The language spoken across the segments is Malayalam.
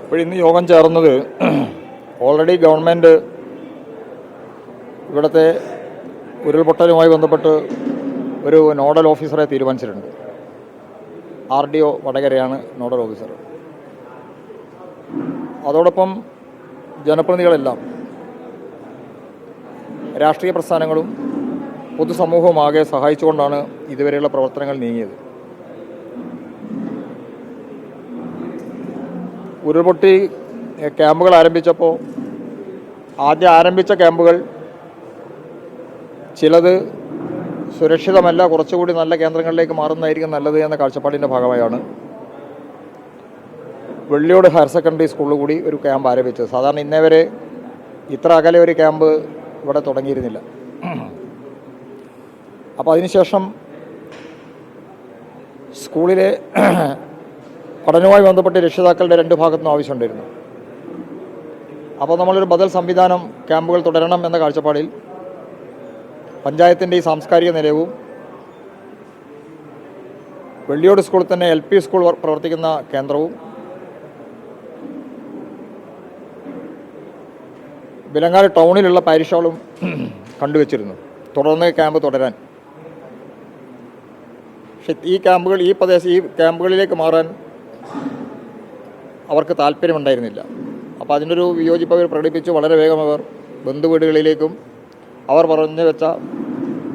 ഇപ്പോൾ ഇന്ന് യോഗം ചേർന്നത് ഓൾറെഡി ഗവൺമെൻറ് ഇവിടുത്തെ ഉരുൾപൊട്ടലുമായി ബന്ധപ്പെട്ട് ഒരു നോഡൽ ഓഫീസറെ തീരുമാനിച്ചിട്ടുണ്ട്. RDO വടകരയാണ് നോഡൽ ഓഫീസർ. അതോടൊപ്പം ജനപ്രതിനിധികളെല്ലാം രാഷ്ട്രീയ പ്രസ്ഥാനങ്ങളും പൊതുസമൂഹവുമാകെ സഹായിച്ചുകൊണ്ടാണ് ഇതുവരെയുള്ള പ്രവർത്തനങ്ങൾ നീങ്ങിയത്. ഉരുൾപൊട്ടി ക്യാമ്പുകൾ ആരംഭിച്ചപ്പോൾ ആദ്യം ആരംഭിച്ച ക്യാമ്പുകൾ ചിലത് സുരക്ഷിതമല്ല, കുറച്ചുകൂടി നല്ല കേന്ദ്രങ്ങളിലേക്ക് മാറുന്നതായിരിക്കും നല്ലത് എന്ന കാഴ്ചപ്പാടിൻ്റെ ഭാഗമായാണ് വെള്ളിയോട് ഹയർ സെക്കൻഡറി സ്കൂളിൽ കൂടി ഒരു ക്യാമ്പ് ആരംഭിച്ചത്. സാധാരണ ഇന്നേ വരെ ഇത്ര അകലെ ഒരു ക്യാമ്പ് ഇവിടെ തുടങ്ങിയിരുന്നില്ല. അപ്പോൾ അതിനുശേഷം സ്കൂളിലെ പഠനവുമായി ബന്ധപ്പെട്ട് രക്ഷിതാക്കളുടെ രണ്ട് ഭാഗത്തുനിന്നും ആവശ്യമുണ്ടായിരുന്നു. അപ്പോൾ നമ്മളൊരു ബദൽ സംവിധാനം ക്യാമ്പുകൾ തുടരണം എന്ന കാഴ്ചപ്പാടിൽ പഞ്ചായത്തിൻ്റെ ഈ സാംസ്കാരിക നിലയവും വെള്ളിയോട് സ്കൂളിൽ തന്നെ LP സ്കൂൾ പ്രവർത്തിക്കുന്ന കേന്ദ്രവും വിലങ്ങാട് ടൗണിലുള്ള പാരിഷ് ഹാളും കണ്ടുവച്ചിരുന്നു തുടർന്ന് ക്യാമ്പ് തുടരാൻ. പക്ഷെ ഈ ക്യാമ്പുകളിലേക്ക് മാറാൻ അവർക്ക് താല്പര്യമുണ്ടായിരുന്നില്ല. അപ്പോൾ അതിനൊരു വിയോജിപ്പ് അവർ പ്രകടിപ്പിച്ച് വളരെ വേഗം അവർ ബന്ധുവീടുകളിലേക്കും അവർ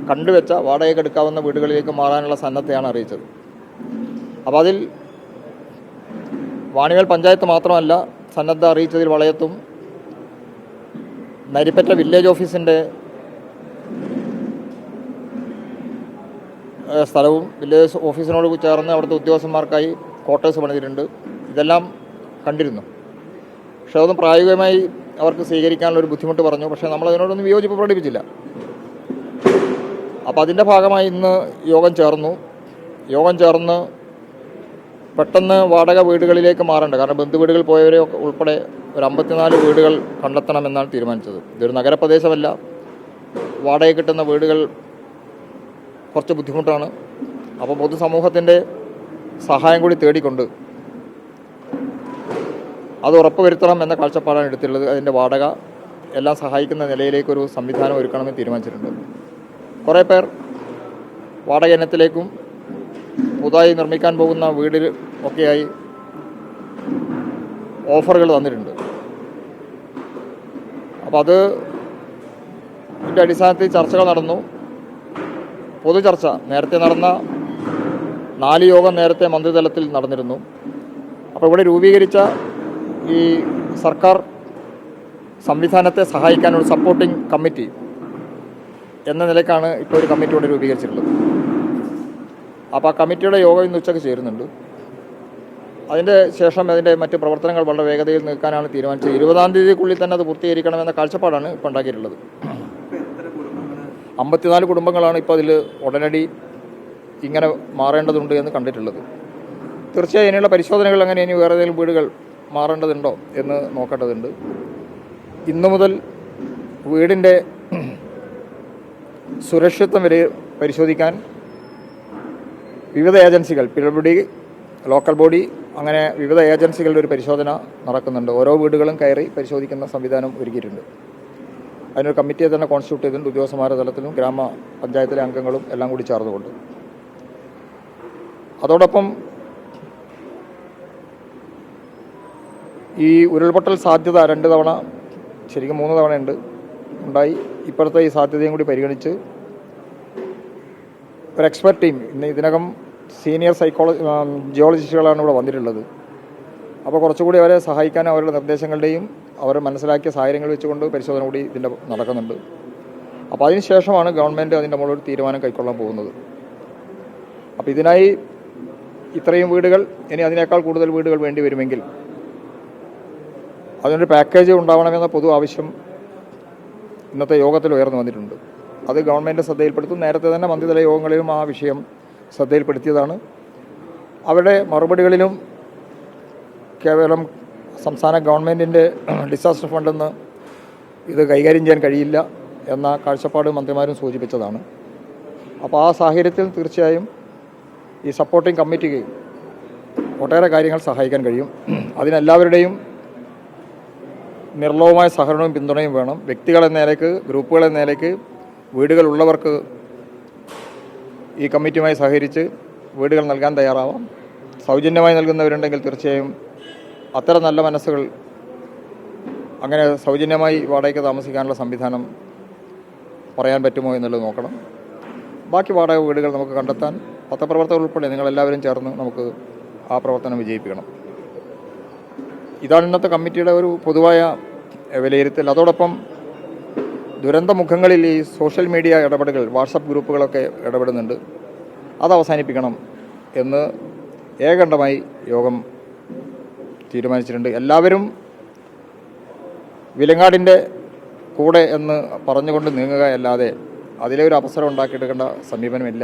കണ്ടുവെച്ച വാടകയ്ക്ക് എടുക്കാവുന്ന വീടുകളിലേക്ക് മാറാനുള്ള സന്നദ്ധയാണ് അറിയിച്ചത്. അപ്പോൾ അതിൽ വാണിമേൽ പഞ്ചായത്ത് മാത്രമല്ല സന്നദ്ധ അറിയിച്ചതിൽ വളയത്തും നരിപ്പറ്റ വില്ലേജ് ഓഫീസിൻ്റെ സ്ഥലവും വില്ലേജ് ഓഫീസിനോട് ചേർന്ന് അവിടുത്തെ ഉദ്യോഗസ്ഥന്മാർക്കായി ക്വാർട്ടേഴ്സ് പണിതിട്ടുണ്ട്. ഇതെല്ലാം കണ്ടിരുന്നു. പക്ഷേ അതൊന്നും പ്രായോഗികമായി അവർക്ക് സ്വീകരിക്കാനുള്ളൊരു ബുദ്ധിമുട്ട് പറഞ്ഞു. പക്ഷേ നമ്മളതിനോടൊന്നും വിയോജിപ്പ് പ്രകടിപ്പിച്ചില്ല. അപ്പോൾ അതിൻ്റെ ഭാഗമായി ഇന്ന് യോഗം ചേർന്ന് പെട്ടെന്ന് വാടക വീടുകളിലേക്ക് മാറേണ്ട, കാരണം ബന്ധുവീടുകൾ പോയവരെ ഉൾപ്പെടെ ഒരു 54 വീടുകൾ കണ്ടെത്തണമെന്നാണ് തീരുമാനിച്ചത്. ഇതൊരു നഗരപ്രദേശമല്ല, വാടക കിട്ടുന്ന വീടുകൾ കുറച്ച് ബുദ്ധിമുട്ടാണ്. അപ്പോൾ പൊതുസമൂഹത്തിൻ്റെ സഹായം കൂടി തേടിക്കൊണ്ട് അത് ഉറപ്പുവരുത്തണം എന്ന കാഴ്ചപ്പാടാണ് എടുത്തിട്ടുള്ളത്. അതിൻ്റെ വാടക എല്ലാം സഹായിക്കുന്ന നിലയിലേക്കൊരു സംവിധാനം ഒരുക്കണമെന്ന് തീരുമാനിച്ചിട്ടുണ്ട്. കുറേ പേർ വാടക ഇനത്തിലേക്കും പുതുതായി നിർമ്മിക്കാൻ പോകുന്ന വീടിൽ ഒക്കെയായി ഓഫറുകൾ തന്നിട്ടുണ്ട്. അപ്പോൾ ഇതിൻ്റെ അടിസ്ഥാനത്തിൽ ചർച്ചകൾ നടന്നു. പൊതുചർച്ച നേരത്തെ നടന്ന 4 യോഗം നേരത്തെ മന്ത്രിതലത്തിൽ നടന്നിരുന്നു. അപ്പോൾ ഇവിടെ രൂപീകരിച്ച ഈ സർക്കാർ സംവിധാനത്തെ സഹായിക്കാനൊരു സപ്പോർട്ടിംഗ് കമ്മിറ്റി എന്ന നിലയ്ക്കാണ് ഇപ്പോൾ ഒരു കമ്മിറ്റി ഇവിടെ രൂപീകരിച്ചിട്ടുള്ളത്. അപ്പോൾ ആ കമ്മിറ്റിയുടെ യോഗം ഇന്ന് ഉച്ചയ്ക്ക് ചേരുന്നുണ്ട്. അതിൻ്റെ ശേഷം അതിൻ്റെ മറ്റ് പ്രവർത്തനങ്ങൾ വളരെ വേഗതയിൽ നിൽക്കാനാണ് തീരുമാനിച്ചത്. 20-ാം തീയതിക്കുള്ളിൽ തന്നെ അത് പൂർത്തീകരിക്കണമെന്ന കാഴ്ചപ്പാടാണ് ഇപ്പോൾ ഉണ്ടാക്കിയിട്ടുള്ളത്. 54 കുടുംബങ്ങളാണ് ഇപ്പോൾ അതിൽ ഉടനടി ഇങ്ങനെ മാറേണ്ടതുണ്ട് എന്ന് കണ്ടിട്ടുള്ളത്. തീർച്ചയായും ഇതിനുള്ള പരിശോധനകൾ അങ്ങനെ ഇനി വേറെ ഏതെങ്കിലും വീടുകൾ മാറേണ്ടതുണ്ടോ എന്ന് നോക്കേണ്ടതുണ്ട്. ഇന്നു മുതൽ വീടിൻ്റെ സുരക്ഷിതത്വം വരെ പരിശോധിക്കാൻ വിവിധ ഏജൻസികൾ, PWD, ലോക്കൽ ബോഡി, അങ്ങനെ വിവിധ ഏജൻസികളുടെ ഒരു പരിശോധന നടക്കുന്നുണ്ട്. ഓരോ വീടുകളും കയറി പരിശോധിക്കുന്ന സംവിധാനം ഒരുക്കിയിട്ടുണ്ട്. അതിനൊരു കമ്മിറ്റിയെ തന്നെ കോൺസ്റ്റിറ്റ്യൂട്ട് ചെയ്തിട്ടുണ്ട്. ഉദ്യോഗസ്ഥന്മാരുടെ തലത്തിലും ഗ്രാമപഞ്ചായത്തിലെ അംഗങ്ങളും എല്ലാം കൂടി ചേർന്നുകൊണ്ട്. അതോടൊപ്പം ഈ ഉരുൾപൊട്ടൽ സാധ്യത 2 തവണ, ശരിക്കും 3 തവണ ഉണ്ടായി. ഇപ്പോഴത്തെ ഈ സാധ്യതയും കൂടി പരിഗണിച്ച് ഒരു എക്സ്പെർട്ട് ടീം, ഇതിനകം സീനിയർ ജിയോളജിസ്റ്റുകളാണ് ഇവിടെ വന്നിട്ടുള്ളത്. അപ്പോൾ കുറച്ചുകൂടി അവരെ സഹായിക്കാൻ അവരുടെ നിർദ്ദേശങ്ങളുടെയും അവർ മനസ്സിലാക്കിയ സാഹചര്യങ്ങൾ വെച്ചുകൊണ്ട് പരിശോധന കൂടി ഇതിൻ്റെ നടക്കുന്നുണ്ട്. അപ്പോൾ അതിന് ശേഷമാണ് ഗവൺമെൻറ് അതിൻ്റെ മുകളിൽ ഒരു തീരുമാനം കൈക്കൊള്ളാൻ പോകുന്നത്. അപ്പോൾ ഇതിനായി ഇത്രയും വീടുകൾ, ഇനി അതിനേക്കാൾ കൂടുതൽ വീടുകൾ വേണ്ടി വരുമെങ്കിൽ അതിനൊരു പാക്കേജ് ഉണ്ടാവണമെന്ന പൊതു ആവശ്യം ഇന്നത്തെ യോഗത്തിൽ ഉയർന്നു വന്നിട്ടുണ്ട്. അത് ഗവൺമെൻറ് ശ്രദ്ധയിൽപ്പെടുത്തും. നേരത്തെ തന്നെ മന്ത്രിതല യോഗങ്ങളിലും ആ വിഷയം ശ്രദ്ധയിൽപ്പെടുത്തിയതാണ്. അവരുടെ മറുപടികളിലും കേവലം സംസ്ഥാന ഗവൺമെൻറ്റിൻ്റെ ഡിസാസ്റ്റർ ഫണ്ടിൽ നിന്ന് ഇത് കൈകാര്യം ചെയ്യാൻ കഴിയില്ല എന്ന കാഴ്ചപ്പാട് മന്ത്രിമാരും സൂചിപ്പിച്ചതാണ്. അപ്പോൾ ആ സാഹചര്യത്തിൽ തീർച്ചയായും ഈ സപ്പോർട്ടിംഗ് കമ്മിറ്റിക്ക് ഒട്ടേറെ കാര്യങ്ങൾ സഹായിക്കാൻ കഴിയും. അതിനെല്ലാവരുടെയും നിർലോഭമായ സഹകരണവും പിന്തുണയും വേണം. വ്യക്തികളെന്ന നിലയ്ക്ക്, ഗ്രൂപ്പുകളെന്ന നിലയ്ക്ക് വീടുകളുള്ളവർക്ക് ഈ കമ്മിറ്റിയുമായി സഹകരിച്ച് വീടുകൾ നൽകാൻ തയ്യാറാവാം. സൗജന്യമായി നൽകുന്നവരുണ്ടെങ്കിൽ തീർച്ചയായും അത്തരം നല്ല മനസ്സുകൾ അങ്ങനെ സൗജന്യമായി വാടകയ്ക്ക് താമസിക്കാനുള്ള സംവിധാനം പറയാൻ പറ്റുമോ എന്നുള്ളത് നോക്കണം. ബാക്കി വാടക വീടുകൾ നമുക്ക് കണ്ടെത്താൻ പത്രപ്രവർത്തകർ ഉൾപ്പെടെ നിങ്ങളെല്ലാവരും ചേർന്ന് നമുക്ക് ആ പ്രവർത്തനം വിജയിപ്പിക്കണം. ഇതാണ് ഇന്നത്തെ കമ്മിറ്റിയുടെ ഒരു പൊതുവായ വിലയിരുത്തൽ. അതോടൊപ്പം ദുരന്തമുഖങ്ങളിൽ ഈ സോഷ്യൽ മീഡിയ ഇടപെടലുകൾ, വാട്സപ്പ് ഗ്രൂപ്പുകളൊക്കെ ഇടപെടുന്നുണ്ട്. അത് അവസാനിപ്പിക്കണം എന്ന് ഏകണ്ഠമായി യോഗം തീരുമാനിച്ചിട്ടുണ്ട്. എല്ലാവരും വിലങ്ങാടിൻ്റെ കൂടെ എന്ന് പറഞ്ഞുകൊണ്ട് നീങ്ങുക അല്ലാതെ അതിലെ ഒരു അവസരം ഉണ്ടാക്കിയെടുക്കേണ്ട സമീപനമില്ല.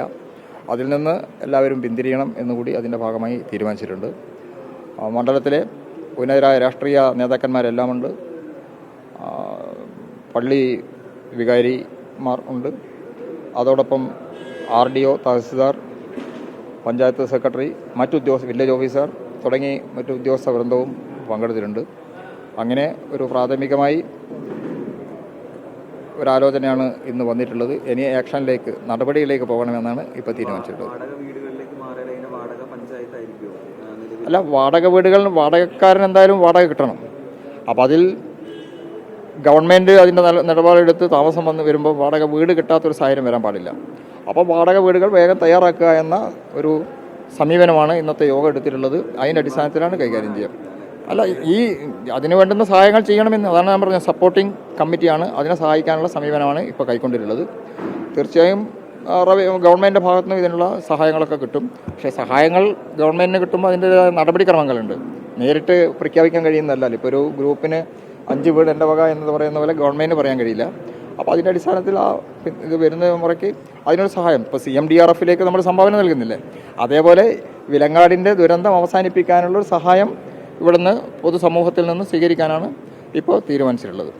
അതിൽ നിന്ന് എല്ലാവരും പിന്തിരിയണം എന്നുകൂടി അതിൻ്റെ ഭാഗമായി തീരുമാനിച്ചിട്ടുണ്ട്. മണ്ഡലത്തിലെ ഉന്നതരായ രാഷ്ട്രീയ നേതാക്കന്മാരെല്ലാം ഉണ്ട്. പള്ളി വികാരിമാർ ഉണ്ട്. അതോടൊപ്പം RDO, tahsildar, panchayat secretary, village officer തുടങ്ങി മറ്റു ഉദ്യോഗസ്ഥ വൃന്ദവും പങ്കെടുത്തിട്ടുണ്ട്. അങ്ങനെ ഒരു പ്രാഥമികമായി ഒരാലോചനയാണ് ഇന്ന് വന്നിട്ടുള്ളത്. ഇനി ആക്ഷനിലേക്ക്, നടപടിയിലേക്ക് പോകണമെന്നാണ് ഇപ്പോൾ തീരുമാനിച്ചിട്ടുള്ളത്. അല്ല, വാടക വീടുകൾ വാടകക്കാരൻ എന്തായാലും വാടക കിട്ടണം. അപ്പോൾ അതിൽ ഗവൺമെൻറ് അതിൻ്റെ നിലപാടെടുത്ത് താമസം വരുമ്പോൾ വാടക വീട് കിട്ടാത്തൊരു സാഹചര്യം വരാൻ പാടില്ല. അപ്പോൾ വാടക വീടുകൾ വേഗം തയ്യാറാക്കുക എന്ന ഒരു സമീപനമാണ് ഇന്നത്തെ യോഗം എടുത്തിട്ടുള്ളത്. അതിൻ്റെ അടിസ്ഥാനത്തിലാണ് കൈകാര്യം ചെയ്യുക. അല്ല, അതിന് വേണ്ടുന്ന സഹായങ്ങൾ ചെയ്യണമെന്ന്, അതാണ് ഞാൻ പറഞ്ഞത്, സപ്പോർട്ടിംഗ് കമ്മിറ്റിയാണ്. അതിനെ സഹായിക്കാനുള്ള സമീപനമാണ് ഇപ്പോൾ കൈക്കൊണ്ടിട്ടുള്ളത്. തീർച്ചയായും ഗവൺമെൻറ്റിൻ്റെ ഭാഗത്തുനിന്ന് ഇതിനുള്ള സഹായങ്ങളൊക്കെ കിട്ടും. പക്ഷേ സഹായങ്ങൾ ഗവൺമെൻറ്റിന് കിട്ടുമ്പോൾ അതിൻ്റെ നടപടിക്രമങ്ങളുണ്ട്. നേരിട്ട് പ്രഖ്യാപിക്കാൻ കഴിയുന്നതല്ല. ഇപ്പോൾ ഒരു ഗ്രൂപ്പിന് 5 വീട് എൻ്റെ വക എന്ന് പറയുന്ന പോലെ ഗവൺമെൻറ്റിന് പറയാൻ കഴിയില്ല. അപ്പോൾ അതിൻ്റെ അടിസ്ഥാനത്തിൽ ഇത് വരുന്ന മുറയ്ക്ക് അതിനൊരു സഹായം ഇപ്പോൾ CMDRFിലേക്ക് നമ്മൾ സംഭാവന നൽകുന്നില്ലേ, അതേപോലെ വിലങ്ങാടിൻ്റെ ദുരന്തം അവസാനിപ്പിക്കാനുള്ളൊരു സഹായം ഇവിടുന്ന് പൊതുസമൂഹത്തിൽ നിന്ന് സ്വീകരിക്കാനാണ് ഇപ്പോൾ തീരുമാനിച്ചിട്ടുള്ളത്.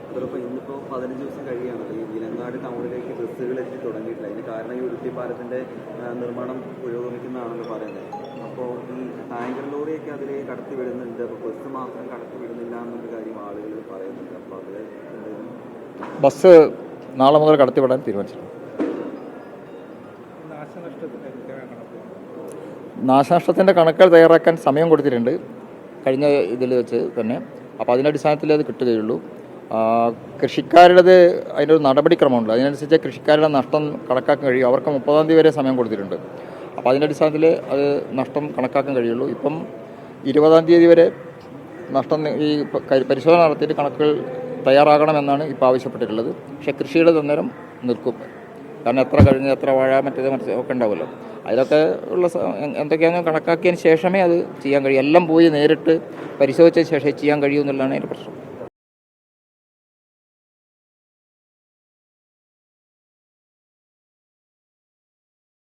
ഇന്നിപ്പോൾ 15 ദിവസം കഴിയാണ് ഈ വിലങ്ങാട് ടൗണിലേക്ക് ബസ്സുകൾ എത്തി തുടങ്ങിയിട്ടില്ല. ഇതിന് കാരണം ഈ ഉരുട്ടി പാലത്തിൻ്റെ നിർമ്മാണം പുരോഗമിക്കുന്നതാണെന്ന് പറയുന്നത്. അപ്പോൾ ഈ ടാങ്കർ ലോറിയൊക്കെ അതിലേക്ക് കടത്തി വിടുന്നുണ്ട്. അപ്പോൾ ബസ് മാത്രം കടത്തി വിടുന്നില്ല എന്നൊരു കാര്യം ആളുകൾ പറയുന്നുണ്ട്. അപ്പോൾ അതിൽ ബസ് നാളെ മുതൽ കടത്തിവിടാൻ തീരുമാനിച്ചിട്ടുണ്ട്. നാശനഷ്ടത്തിൻ്റെ കണക്കുകൾ തയ്യാറാക്കാൻ സമയം കൊടുത്തിട്ടുണ്ട് കഴിഞ്ഞ ഇതിൽ വെച്ച് തന്നെ. അപ്പോൾ അതിൻ്റെ അടിസ്ഥാനത്തിൽ അത് കിട്ടുകയുള്ളൂ. കൃഷിക്കാരുടേത് അതിനൊരു നടപടിക്രമമുണ്ട്. അതിനനുസരിച്ച് കൃഷിക്കാരുടെ നഷ്ടം കണക്കാക്കാൻ കഴിയും. അവർക്ക് 30-ാം തീയതി വരെ സമയം കൊടുത്തിട്ടുണ്ട്. അപ്പോൾ അതിൻ്റെ അടിസ്ഥാനത്തിൽ അത് നഷ്ടം കണക്കാക്കാൻ കഴിയുള്ളൂ. ഇപ്പം 20-ാം തീയതി വരെ നഷ്ടം ഈ പരിശോധന നടത്തിയിട്ട് കണക്കുകൾ തയ്യാറാകണമെന്നാണ് ഇപ്പോൾ ആവശ്യപ്പെട്ടിട്ടുള്ളത്. പക്ഷേ കൃഷിയുടെ അന്നേരം നിൽക്കും. കാരണം എത്ര കഴിഞ്ഞ് എത്ര വാഴ മറ്റേത് ഒക്കെ ഉണ്ടാവുമല്ലോ. അതിലൊക്കെ ഉള്ള എന്തൊക്കെയാണെന്ന് കണക്കാക്കിയതിന് ശേഷമേ അത് ചെയ്യാൻ കഴിയും. എല്ലാം പോയി നേരിട്ട് പരിശോധിച്ച ശേഷം ചെയ്യാൻ കഴിയൂ എന്നുള്ളതാണ് അതിൻ്റെ പ്രശ്നം.